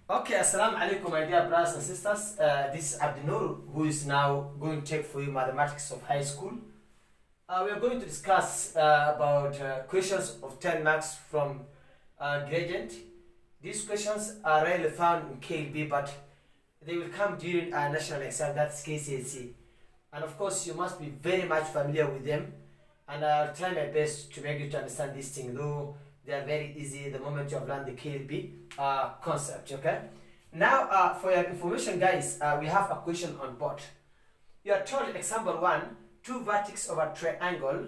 Okay, assalamu alaikum, my dear brothers and sisters. This is Abdinur, who is now going to take for you mathematics of high school. We are going to discuss about questions of 10 marks from gradient. These questions are rarely found in KLB, but they will come during our national exam, that's KCSE. And of course, you must be very much familiar with them. And I'll try my best to make you to understand this thing, though they are very easy the moment you have learned the KLB concept, okay? Now, for your information, guys, we have a question on board. You are told example 1, two vertices of a triangle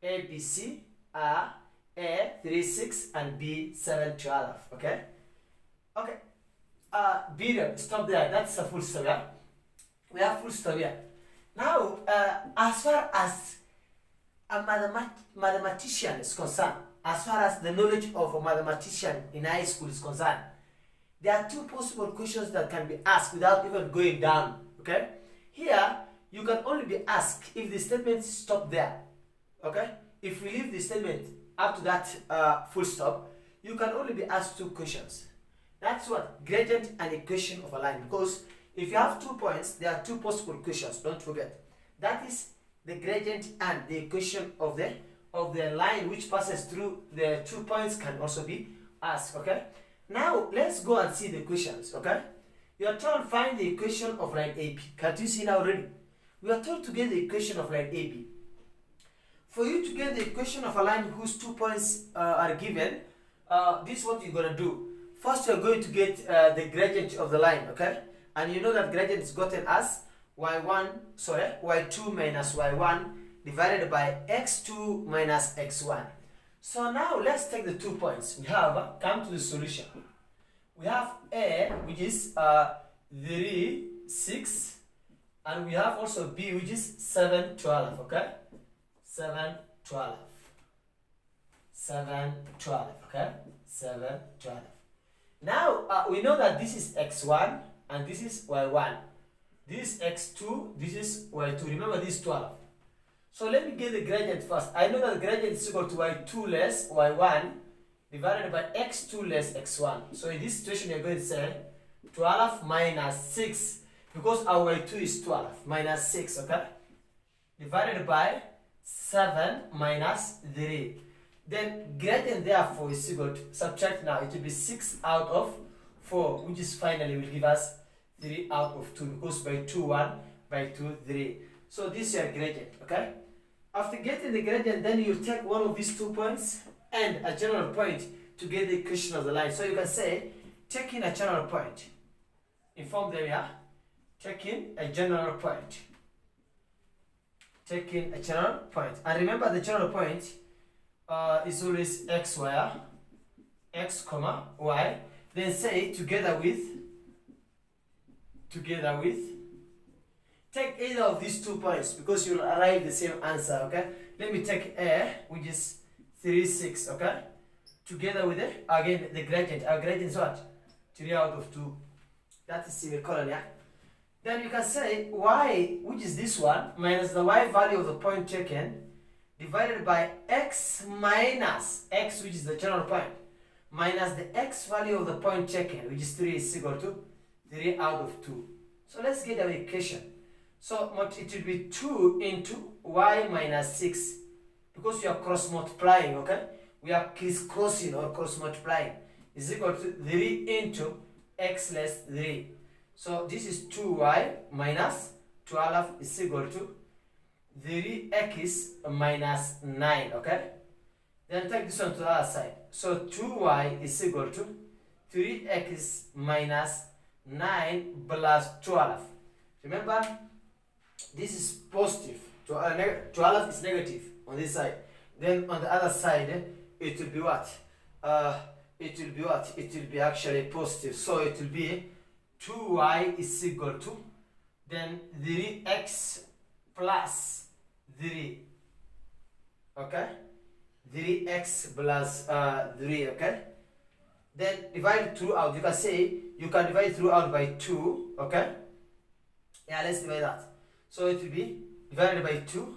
ABC are A 3 6 and B 7 12, okay? Okay, period, stop there, that's a full stop, yeah? We have full stop here. Now, as far as a mathematician is concerned, as far as the knowledge of a mathematician in high school is concerned, there are two possible questions that can be asked without even going down, okay? Here, you can only be asked if the statement stop there, okay? If we leave the statement up to that full stop, you can only be asked two questions. That's what gradient and equation of a line, because if you have 2 points, there are two possible questions, don't forget. That is the gradient and the equation of the line which passes through the 2 points can also be asked, okay? Now, let's go and see the questions, okay? You are told find the equation of line AB. Can't you see now already? We are told to get the equation of line AB. For you to get the equation of a line whose 2 points are given, this is what you're going to do. First, you're going to get the gradient of the line, okay? And you know that gradient is gotten as y2 minus y1 divided by x2 minus x1. So now let's take the 2 points. We have come to the solution. We have A, which is 3 6, and we have also B, which is 7 12, okay? 7 12, 7 12, okay? 7 12. Now we know that this is x1 and this is y1. This is x2, this is y2. Remember this 12. So let me get the gradient first. I know that the gradient is equal to y2 less y1 divided by x2 less x1. So in this situation, you're going to say 12 minus 6, because our y2 is 12, minus 6, okay? Divided by 7 minus 3. Then gradient therefore is equal to, subtract now, it will be 6 out of 4, which is finally will give us 3 out of 2, because by 2 1, by 2 3. So this is your gradient, okay? After getting the gradient, then you take one of these 2 points and a general point to get the equation of the line. So you can say, taking a general point. Inform them, yeah? Taking a general point. Taking a general point. And remember the general point is always x, y, x, comma, y. Then say together with, take either of these 2 points because you'll arrive the same answer, okay? Let me take A, which is 3 6, okay? Together with again the gradient. Our gradient is what? 3 out of 2. That is semicolon, yeah? Then you can say y, which is this one, minus the y value of the point taken, divided by x minus x, which is the general point, minus the x value of the point taken, which is 3, is equal to 3 out of 2. So let's get our equation. So it will be 2 into y minus 6, because we are cross multiplying, okay? We are crisscrossing or cross multiplying, is equal to 3 into x less 3. So this is 2y minus 12 is equal to 3x minus 9, okay? Then take this one to the other side. So 2y is equal to 3x minus 9 plus 12. Remember, this is positive. 12 is negative on this side. Then on the other side, it will be what? It will be actually positive. So it will be 2y is equal to then 3x plus 3. Okay? 3x plus 3, okay? Then divide throughout. You can say, you can divide throughout by 2, okay? Yeah, let's divide that. So it will be divided by 2,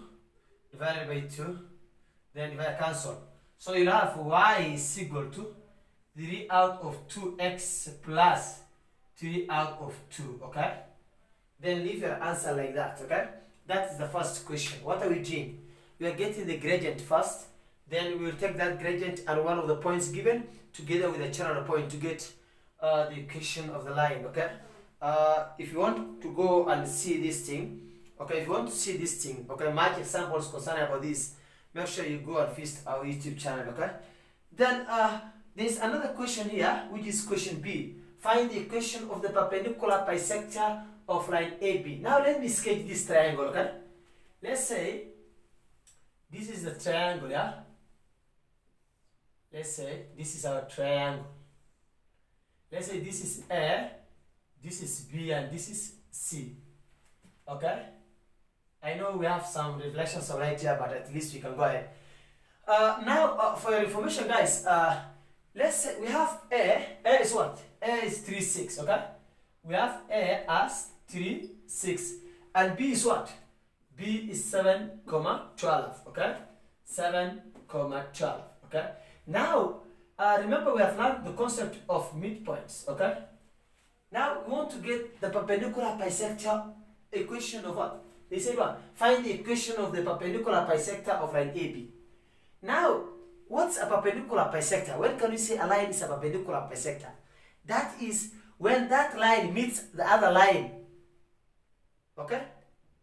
then divide, cancel. So you have y is equal to 3 out of 2x plus 3 out of 2, okay? Then leave your answer like that, okay? That is the first question. What are we doing? We are getting the gradient first, then we will take that gradient and one of the points given together with the general point to get the equation of the line, okay? If you want to go and see this thing, okay, if you want to see this thing, okay, mark examples concerning about this, make sure you go and visit our YouTube channel, okay? Then there's another question here, which is question B. Find the equation of the perpendicular bisector of line AB. Now let me sketch this triangle, okay? Let's say this is the triangle, yeah? Let's say this is our triangle. Let's say this is A, this is B, and this is C, okay? I know we have some reflections of light here, but at least we can go ahead. Now, for your information, guys, let's say we have A. A is what? A is 3, 6, okay? We have A as 3, 6. And B is what? B is 7, 12, okay? 7, 12, okay? Now, remember we have learned the concept of midpoints, okay? Now, we want to get the perpendicular bisector equation of what? They say what? Find the equation of the perpendicular bisector of line AB. Now, what's a perpendicular bisector? When can we say a line is a perpendicular bisector? That is when that line meets the other line, okay?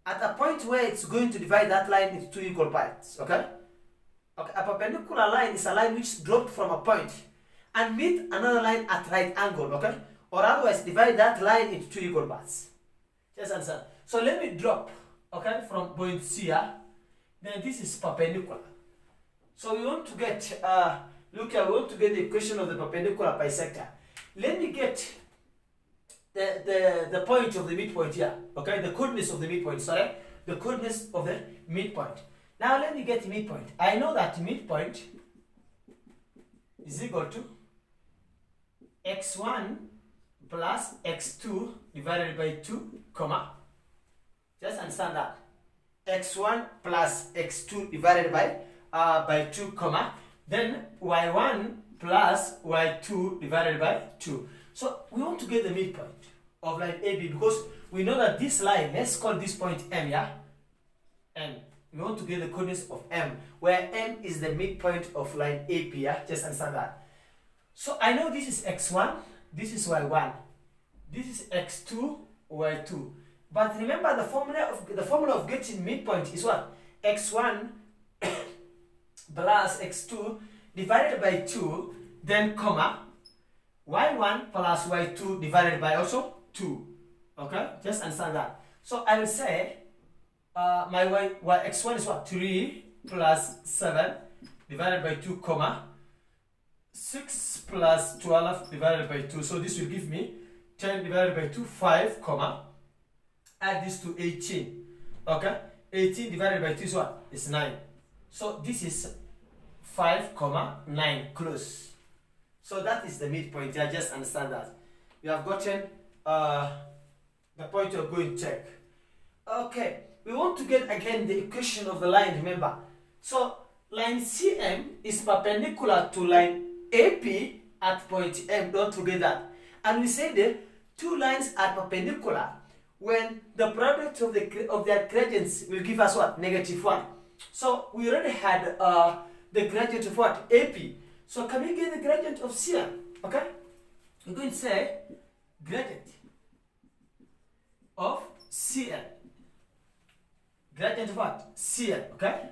At a point where it's going to divide that line into 2 equal parts, okay? Okay, a perpendicular line is a line which dropped from a point and meet another line at right angle, okay? Or otherwise divide that line into 2 equal parts. Just understand. So let me drop, okay, from point C here. Then this is perpendicular. So we want to get, look here, we want to get the equation of the perpendicular bisector. Let me get the point of the midpoint here, okay, the coordinates of the midpoint, sorry, the coordinates of the midpoint. Now let me get the midpoint. I know that midpoint is equal to x1 plus x2 divided by 2, comma. Just understand that. x1 plus x2 divided by 2, comma. Then y1 plus y2 divided by 2. So we want to get the midpoint of line AB because we know that this line, let's call this point M, yeah? M. We want to get the coordinates of M, where M is the midpoint of line AB, yeah? Just understand that. So I know this is x1, this is y1, this is x2, y2. But remember the formula of getting midpoint is what? x1 plus x2 divided by 2, then comma, y1 plus y2 divided by also 2. Okay? Just understand that. So I will say my x1 is what? 3 plus 7 divided by 2, comma, 6 plus 12 divided by 2. So this will give me 10 divided by 2, 5, comma, add this to 18. Okay? 18 divided by 2 is what? It's 9. So this is 5, comma, 9, close. So that is the midpoint. I just understand that. We have gotten the point you're going to check. Okay, we want to get again the equation of the line, remember. So line CM is perpendicular to line AP at point M, don't forget that. And we say the two lines are perpendicular when the product of their gradients will give us what? -1. So we already had the gradient of what? AP. So can we get the gradient of CM? Okay? We're going to say gradient of CM. Gradient of what? CM. Okay?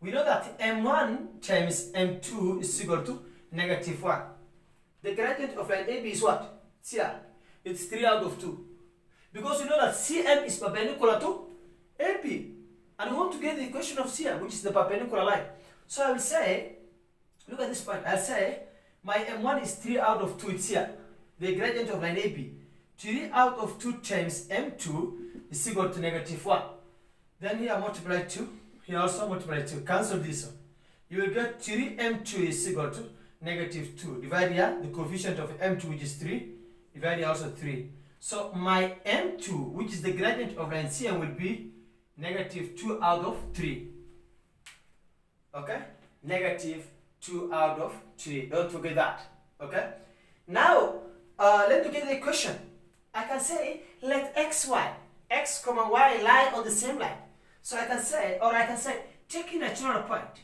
We know that M1 times M2 is equal to -1. The gradient of line AB is what? CM. It's 3 out of 2. Because we know that CM is perpendicular to AP. And we want to get the equation of CM, which is the perpendicular line. So I will say, look at this point. I'll say my M1 is 3 out of 2. It's here. The gradient of line AB. 3 out of 2 times M2 is equal to -1. Then here multiply 2. Here also multiply 2. Cancel this one. You will get 3M2 is equal to -2. Divide here the coefficient of M2, which is 3. Divide here also 3. So my M2, which is the gradient of line CM, will be -2 out of 3. Okay? -2 out of 3. Don't forget that. Okay? Now, let me get the equation. I can say let x comma y lie on the same line. So I can say, taking a general point.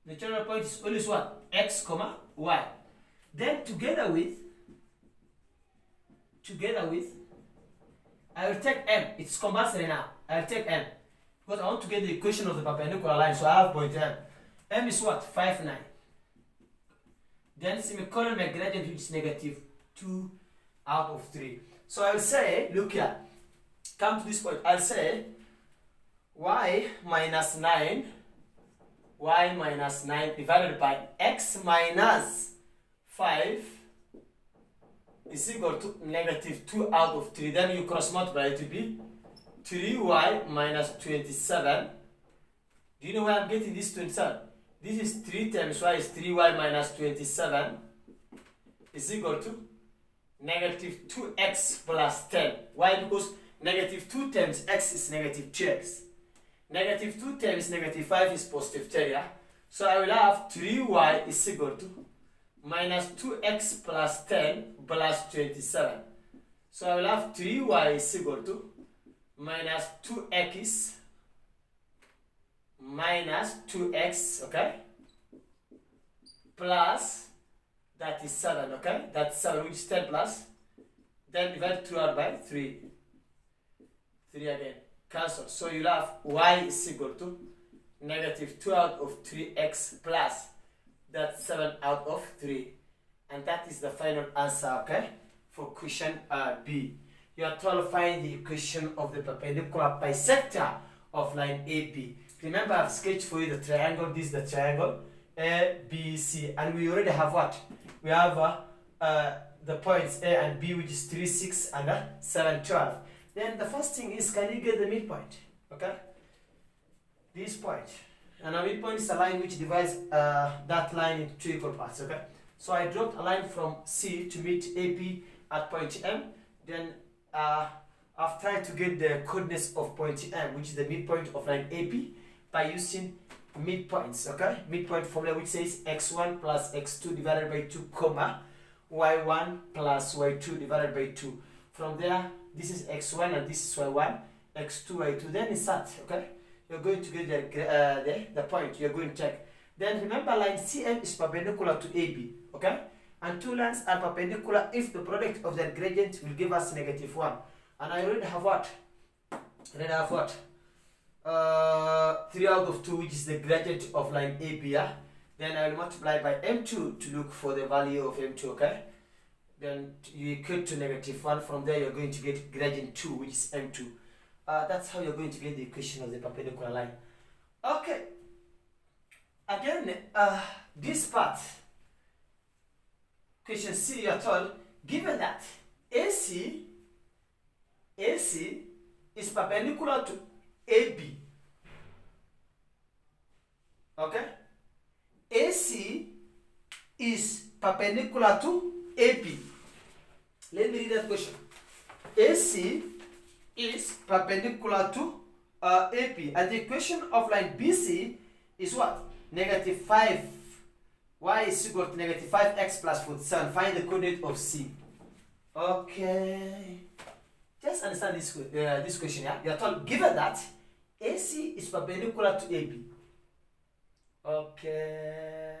The general point is always what? X comma y. Then together with, I will take m. It's compulsory now. I will take m because I want to get the equation of the perpendicular line. So I have point m. M is what? 5, 9. Then semicolon my gradient, which is negative 2 out of 3. So I will say, look here, come to this point. I'll say y minus 9 divided by x minus 5 is equal to negative 2 out of 3. Then you cross multiply, it will be 3y minus 27. Do you know where I'm getting this 27? This is 3 times y is 3y minus 27 is equal to negative 2x plus 10. Why? Because negative 2 times x is negative 2x. Negative 2 times negative 5 is positive 10, yeah? So I will have 3y is equal to minus 2x plus 10 plus 27. So I will have 3y is equal to minus 2x minus 2x, okay? Plus, that is 7, okay? That's 7, which is 10 plus. Then divide 2 out by 3. 3 again. Cancel. So you'll have y is equal to negative 2 out of 3x plus that's 7 out of 3. And that is the final answer, okay? For question B. You are told to find the equation of the perpendicular bisector of line AB. Remember, I've sketched for you the triangle. This is the triangle ABC, and we already have what? We have the points A and B, which is 3, 6, and 7, 12. Then the first thing is, can you get the midpoint? Okay, this point, and a midpoint is a line which divides that line into 2 equal parts. Okay, so I dropped a line from C to meet AP at point M. Then I've tried to get the coordinates of point M, which is the midpoint of line AP, by using midpoints. Okay, midpoint formula, which says x1 plus x2 divided by 2 comma y1 plus y2 divided by 2. From there, this is x1 and this is y1, x2, y2. Then insert. Okay, you're going to get the point you're going to check. Then remember, line CM is perpendicular to AB. Okay, and two lines are perpendicular if the product of their gradient will give us -1. And I already have what? 3 out of 2, which is the gradient of line AB. Yeah? Then I will multiply by M2 to look for the value of M2. Okay, then you equate to -1. From there, you're going to get gradient 2, which is M2. That's how you're going to get the equation of the perpendicular line. Okay, again, this part, question C, you're told, given that AC is perpendicular to AB. Okay, AC is perpendicular to AB. Let me read that question. AC is perpendicular to AB, and the equation of line BC is what? -5. Y is equal to -5x plus 47. Find the coordinate of C. Okay, just understand this question. Yeah, you are told, given that AC is perpendicular to AB. Okay,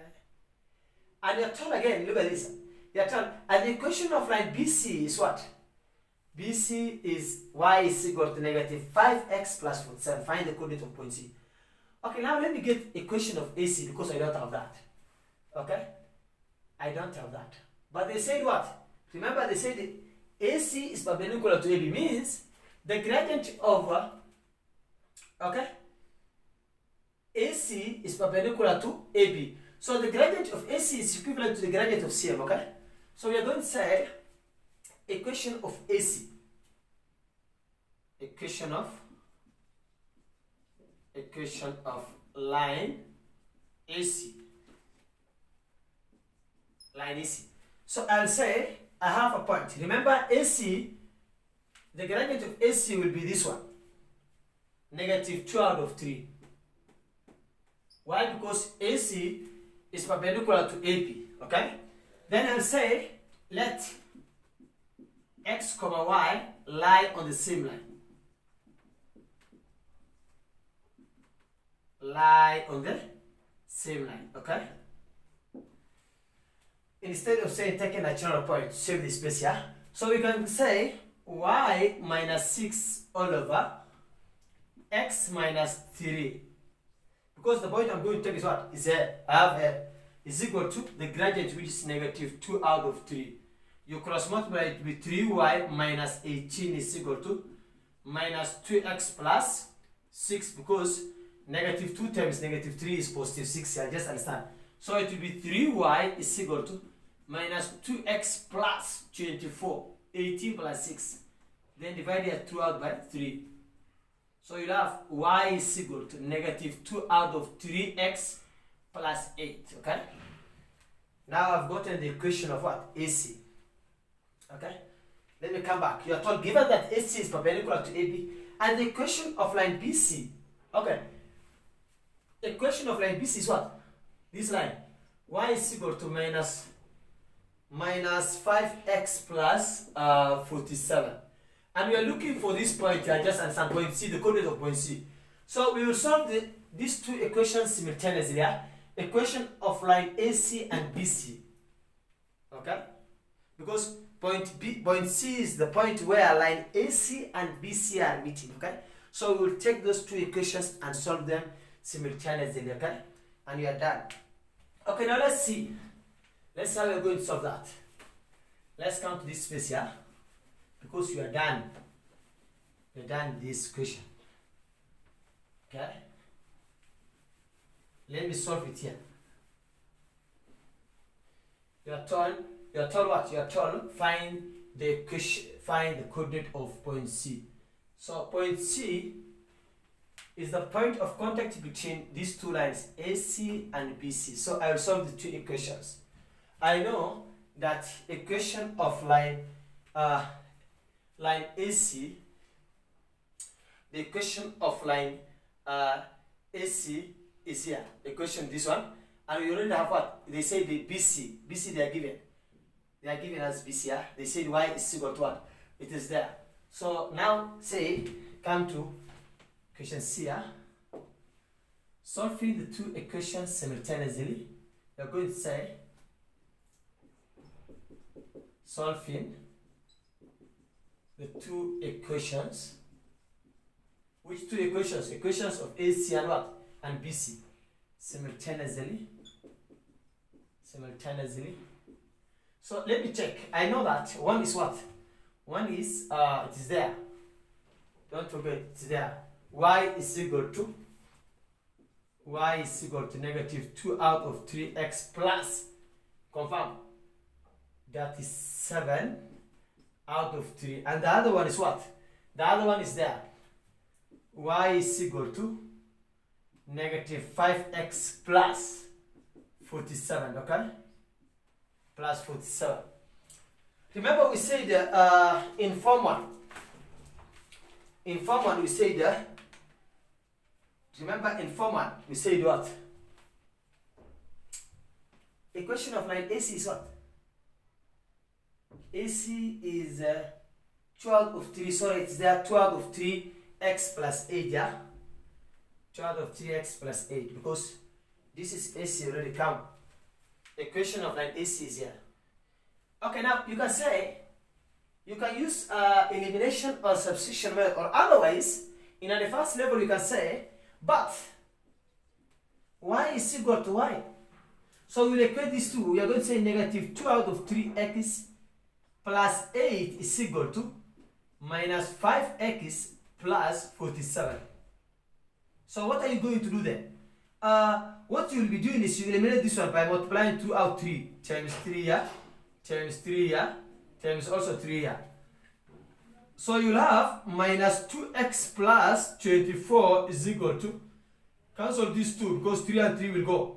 and you are told again, look at this. You are told, and the equation of line BC is what? BC is y is equal to -5x plus 47. Find the coordinate of point C. Okay, now let me get equation of AC, because I don't have that. Okay, I don't have that. But they said what? Remember, they said AC is perpendicular to AB, means the gradient of AC is perpendicular to AB. So the gradient of AC is equivalent to the gradient of CM. Okay, so we are going to say equation of AC. Equation of line AC. Line AC. So I'll say I have a point. Remember, AC, the gradient of AC will be this one, -2 out of 3. Why? Because AC is perpendicular to AP, okay? Then I'll say let x comma y lie on the same line. Lie on the same line, okay? Instead of saying take a natural point, save the space here. So we can say y minus 6 all over x minus 3. Because the point I'm going to take is what? Is here. I have here is equal to the gradient, which is negative 2 out of 3. You cross multiply it with 3y minus 18 is equal to minus 2x plus 6, because negative 2 times negative 3 is positive 6 here, just understand. So it will be 3y is equal to minus 2x plus 24, 18 plus 6. Then divide it throughout by 3. So you'll have y is equal to negative 2 out of 3x plus 8, okay? Now I've gotten the equation of what? AC. Okay? Let me come back. You are told given that AC is perpendicular to AB and the equation of line BC. Okay. Equation of line BC is what? This line. Y is equal to minus 5x plus 47. And we are looking for this point here, just understand point C, the coordinate of point C. So we will solve these two equations simultaneously. Yeah? Equation of line AC and BC. Okay? Because point C is the point where line AC and BC are meeting. Okay? So we will take those two equations and solve them simultaneously. Okay? And we are done. Okay, now let's see. Let's see how we are going to solve that. Let's come to this space here. Because you are done. You are done this question. Okay? Let me solve it here. You are told what? You are told find the coordinate of point C. So point C is the point of contact between these two lines, AC and BC. So I will solve the two equations. I know that equation of line AC, the equation of line AC is here. Equation this one, and we already have what they say the BC. BC they are given. They are given as BC. Yeah? They said y is equal to what? It is there. So now say come to equation C. Yeah? Solving the two equations simultaneously, we are going to say solving the two equations. Which two equations? Equations of AC and what? And BC. Simultaneously. So let me check. I know that one is what? One is it is there. Don't forget it's there. Y is equal to negative 2 out of 3x plus, confirm, that is 7 out of 3. And the other one is what? The other one is there. Y is equal to negative 5x plus 47, okay? Plus 47. Remember we said in form 1. In form 1 we said, remember in form 1 we said what? Equation of line AC is what? AC is 12 of 3, sorry, it's there 12 of 3 x plus 8, yeah? 12 of 3x plus 8, because this is AC already come. Equation of line AC is here. Okay, now you can say, you can use elimination or substitution method, or otherwise, in the first level you can say, but y is equal to y. So we'll equate these two. We are going to say negative 2 out of 3x plus 8 is equal to minus 5x plus 47. So what are you going to do then? What you will be doing is you eliminate this one by multiplying 2 out 3 times 3 here, times 3 here, times also 3 here. So you'll have minus 2x plus 24 is equal to, cancel these two because 3 and 3 will go.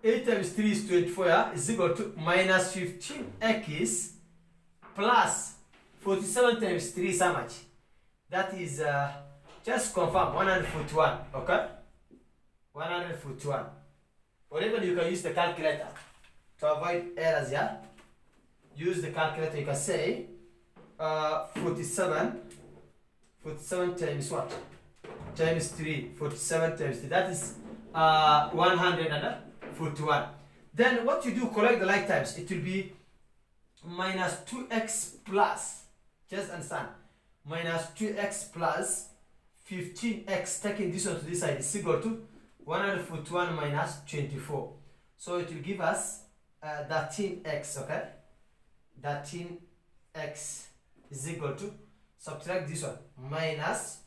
8 times 3 is 24, yeah, is equal to minus 15x plus 47 times 3 is how much? That is, just confirm, 141, okay? 141. or even you can use the calculator to avoid errors, yeah? Use the calculator, you can say 47 times what? Times 3, 47 times 3, that is 141. Then what you do, collect the like times, it will be minus 2x plus, just understand, minus 2x plus 15x, taking this one to this side, is equal to 141 minus 24. So it will give us 13x, okay? 13x is equal to, subtract this one, minus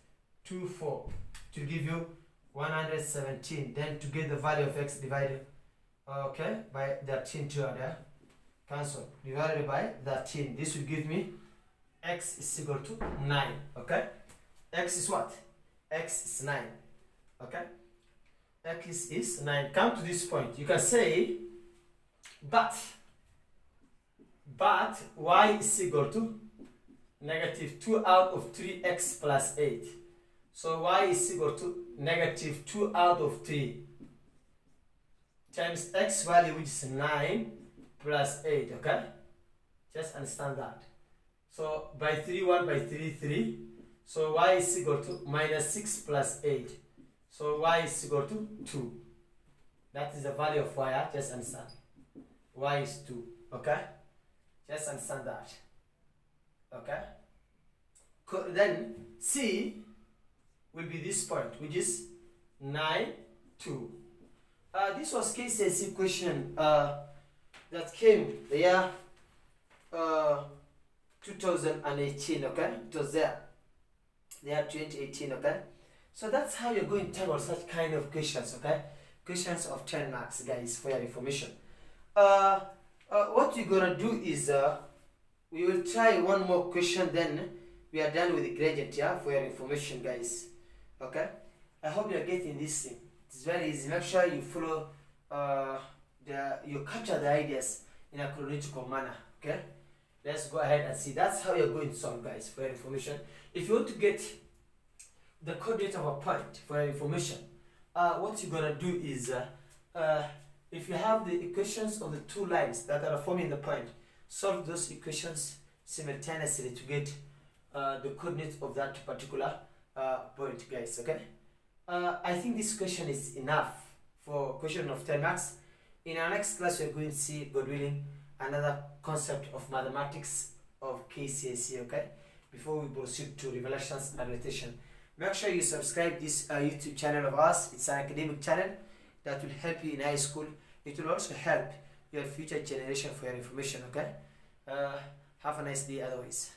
24 to give you 117. Then to get the value of x divided, okay, by 13 to there, cancel, divided by 13. This will give me x is equal to 9, okay? X is what? X is 9, okay? X is 9. Come to this point, you can say, but y is equal to negative 2 out of 3x plus 8. So y is equal to negative 2 out of 3 times x value, which is 9 plus 8, okay? Just understand that. So by 3, 1 by 3, 3. So y is equal to minus 6 plus 8. So y is equal to 2. That is the value of y, just understand. Y is 2, okay? Just understand that, okay? Then C will be this point, which is 9, 2. This was KCSE question that came the year 2018, okay? It was there, the year 2018, okay? So that's how you're going to tackle such kind of questions, okay? Questions of 10 marks, guys, for your information. What you're gonna do is we will try one more question, then we are done with the gradient, yeah, for your information, guys. Okay, I hope you're getting this thing. It's very easy. Make sure you follow you capture the ideas in a chronological manner. Okay, let's go ahead and see. That's how you're going to solve, guys, for your information. If you want to get the coordinate of a point for your information, what you're gonna do is if you have the equations of the two lines that are forming the point, solve those equations simultaneously to get the coordinate of that particular point, guys, okay? I think this question is enough for question of 10 marks. In our next class, we're going to see, God willing, another concept of mathematics of KCSE, okay? Before we proceed to revelations and meditation. Make sure you subscribe this YouTube channel of ours. It's an academic channel that will help you in high school. It will also help your future generation for your information, okay? Have a nice day otherwise.